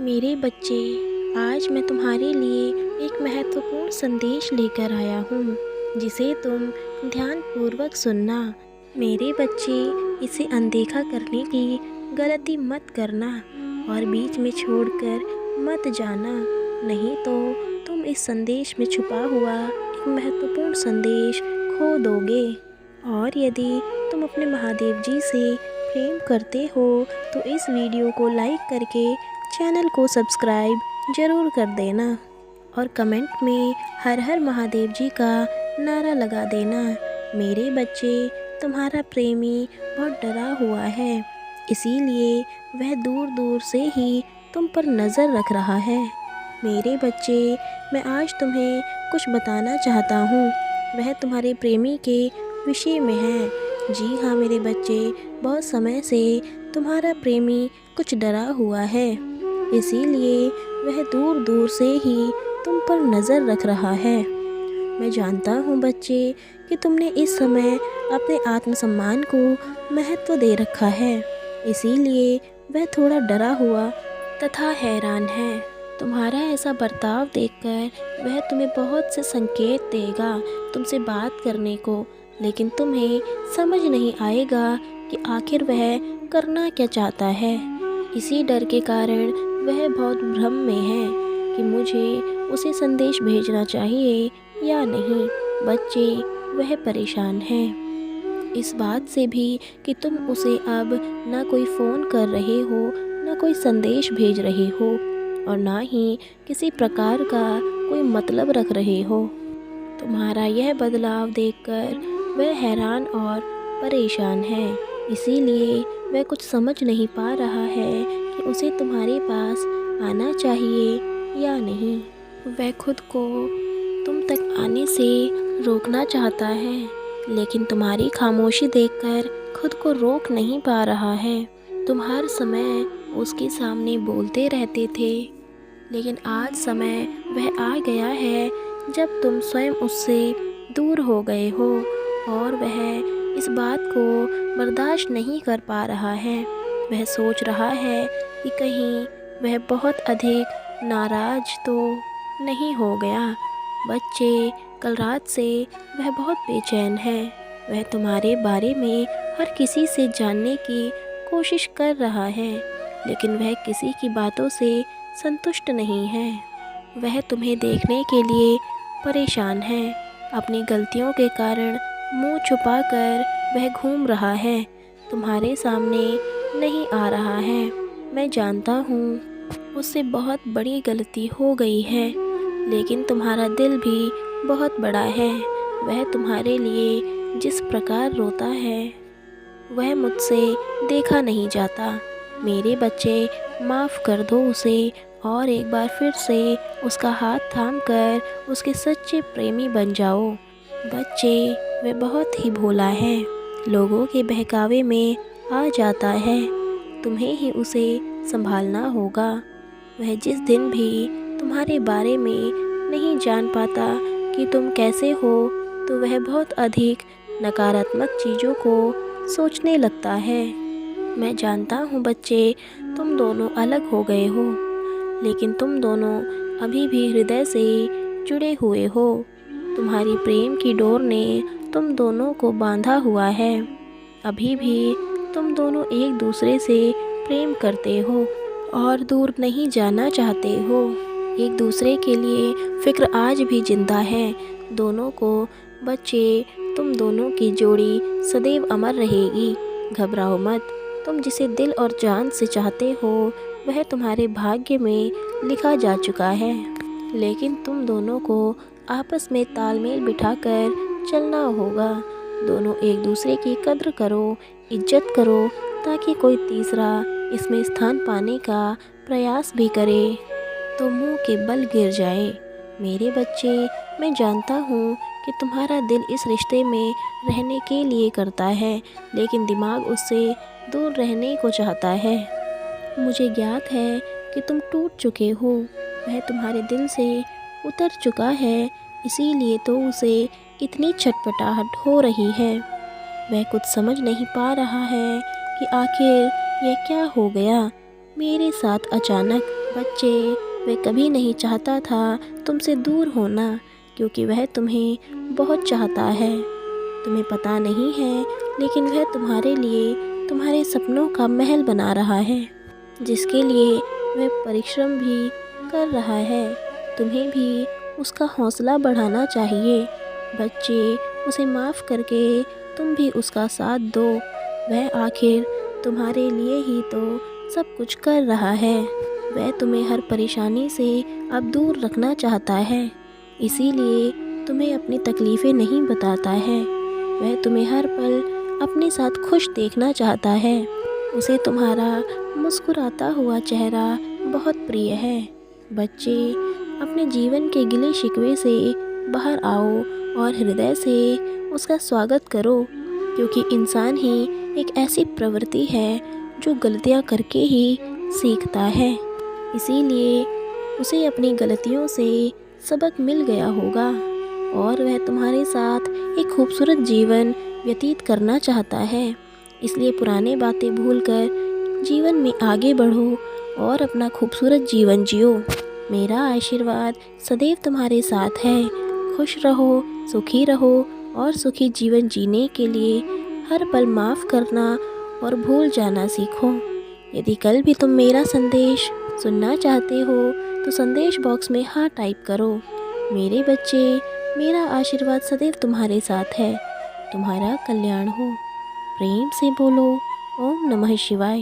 मेरे बच्चे, आज मैं तुम्हारे लिए एक महत्वपूर्ण संदेश लेकर आया हूँ, जिसे तुम ध्यानपूर्वक सुनना। मेरे बच्चे, इसे अनदेखा करने की गलती मत करना और बीच में छोड़कर मत जाना, नहीं तो तुम इस संदेश में छुपा हुआ एक महत्वपूर्ण संदेश खो दोगे। और यदि तुम अपने महादेव जी से प्रेम करते हो तो इस वीडियो को लाइक करके चैनल को सब्सक्राइब ज़रूर कर देना और कमेंट में हर हर महादेव जी का नारा लगा देना। मेरे बच्चे, तुम्हारा प्रेमी बहुत डरा हुआ है, इसीलिए वह दूर दूर से ही तुम पर नज़र रख रहा है। मेरे बच्चे, मैं आज तुम्हें कुछ बताना चाहता हूँ, वह तुम्हारे प्रेमी के विषय में है। जी हाँ मेरे बच्चे, बहुत समय से तुम्हारा प्रेमी कुछ डरा हुआ है, इसीलिए वह दूर दूर से ही तुम पर नज़र रख रहा है। मैं जानता हूँ बच्चे कि तुमने इस समय अपने आत्मसम्मान को महत्व दे रखा है, इसीलिए वह थोड़ा डरा हुआ तथा हैरान है। तुम्हारा ऐसा बर्ताव देखकर वह तुम्हें बहुत से संकेत देगा तुमसे बात करने को, लेकिन तुम्हें समझ नहीं आएगा कि आखिर वह करना क्या चाहता है। इसी डर के कारण वह बहुत भ्रम में है कि मुझे उसे संदेश भेजना चाहिए या नहीं। बच्चे, वह परेशान है इस बात से भी कि तुम उसे अब ना कोई फ़ोन कर रहे हो, ना कोई संदेश भेज रहे हो और ना ही किसी प्रकार का कोई मतलब रख रहे हो। तुम्हारा यह बदलाव देखकर वह हैरान और परेशान है, इसीलिए वह कुछ समझ नहीं पा रहा है कि उसे तुम्हारे पास आना चाहिए या नहीं। वह खुद को तुम तक आने से रोकना चाहता है, लेकिन तुम्हारी खामोशी देखकर खुद को रोक नहीं पा रहा है। तुम हर समय उसके सामने बोलते रहते थे, लेकिन आज समय वह आ गया है जब तुम स्वयं उससे दूर हो गए हो और वह इस बात को बर्दाश्त नहीं कर पा रहा है। वह सोच रहा है कि कहीं वह बहुत अधिक नाराज तो नहीं हो गया। बच्चे, कल रात से वह बहुत बेचैन है। वह तुम्हारे बारे में हर किसी से जानने की कोशिश कर रहा है, लेकिन वह किसी की बातों से संतुष्ट नहीं है। वह तुम्हें देखने के लिए परेशान है। अपनी गलतियों के कारण मुंह छुपाकर वह घूम रहा है, तुम्हारे सामने नहीं आ रहा है। मैं जानता हूँ उससे बहुत बड़ी गलती हो गई है, लेकिन तुम्हारा दिल भी बहुत बड़ा है। वह तुम्हारे लिए जिस प्रकार रोता है वह मुझसे देखा नहीं जाता। मेरे बच्चे, माफ़ कर दो उसे और एक बार फिर से उसका हाथ थामकर उसके सच्चे प्रेमी बन जाओ। बच्चे, वह बहुत ही भोला है, लोगों के बहकावे में आ जाता है। तुम्हें ही उसे संभालना होगा। वह जिस दिन भी तुम्हारे बारे में नहीं जान पाता कि तुम कैसे हो, तो वह बहुत अधिक नकारात्मक चीज़ों को सोचने लगता है। मैं जानता हूँ बच्चे, तुम दोनों अलग हो गए हो, लेकिन तुम दोनों अभी भी हृदय से जुड़े हुए हो। तुम्हारी प्रेम की डोर ने तुम दोनों को बांधा हुआ है। अभी भी तुम दोनों एक दूसरे से प्रेम करते हो और दूर नहीं जाना चाहते हो। एक दूसरे के लिए फ़िक्र आज भी जिंदा है दोनों को। बच्चे, तुम दोनों की जोड़ी सदैव अमर रहेगी। घबराओ मत। तुम जिसे दिल और जान से चाहते हो वह तुम्हारे भाग्य में लिखा जा चुका है, लेकिन तुम दोनों को आपस में तालमेल बिठाकर चलना होगा। दोनों एक दूसरे की कद्र करो, इज्जत करो, ताकि कोई तीसरा इसमें स्थान पाने का प्रयास भी करे तो मुंह के बल गिर जाए। मेरे बच्चे, मैं जानता हूँ कि तुम्हारा दिल इस रिश्ते में रहने के लिए करता है, लेकिन दिमाग उससे दूर रहने को चाहता है। मुझे ज्ञात है कि तुम टूट चुके हो, वह तुम्हारे दिल से उतर चुका है, इसीलिए तो उसे इतनी छटपटाहट हो रही है। वह कुछ समझ नहीं पा रहा है कि आखिर यह क्या हो गया मेरे साथ अचानक। बच्चे, वह कभी नहीं चाहता था तुमसे दूर होना, क्योंकि वह तुम्हें बहुत चाहता है। तुम्हें पता नहीं है, लेकिन वह तुम्हारे लिए तुम्हारे सपनों का महल बना रहा है, जिसके लिए वह परिश्रम भी कर रहा है। तुम्हें भी उसका हौसला बढ़ाना चाहिए। बच्चे, उसे माफ़ करके तुम भी उसका साथ दो। वह आखिर तुम्हारे लिए ही तो सब कुछ कर रहा है। वह तुम्हें हर परेशानी से अब दूर रखना चाहता है, इसीलिए तुम्हें अपनी तकलीफ़ें नहीं बताता है। वह तुम्हें हर पल अपने साथ खुश देखना चाहता है। उसे तुम्हारा मुस्कुराता हुआ चेहरा बहुत प्रिय है। बच्चे, अपने जीवन के गिले शिकवे से बाहर आओ और हृदय से उसका स्वागत करो, क्योंकि इंसान ही एक ऐसी प्रवृत्ति है जो गलतियाँ करके ही सीखता है। इसीलिए उसे अपनी गलतियों से सबक मिल गया होगा और वह तुम्हारे साथ एक खूबसूरत जीवन व्यतीत करना चाहता है। इसलिए पुरानी बातें भूलकर जीवन में आगे बढ़ो और अपना खूबसूरत जीवन जियो। मेरा आशीर्वाद सदैव तुम्हारे साथ है। खुश रहो, सुखी रहो और सुखी जीवन जीने के लिए हर पल माफ़ करना और भूल जाना सीखो। यदि कल भी तुम मेरा संदेश सुनना चाहते हो तो संदेश बॉक्स में हाँ टाइप करो। मेरे बच्चे, मेरा आशीर्वाद सदैव तुम्हारे साथ है। तुम्हारा कल्याण हो। प्रेम से बोलो ओम नमः शिवाय।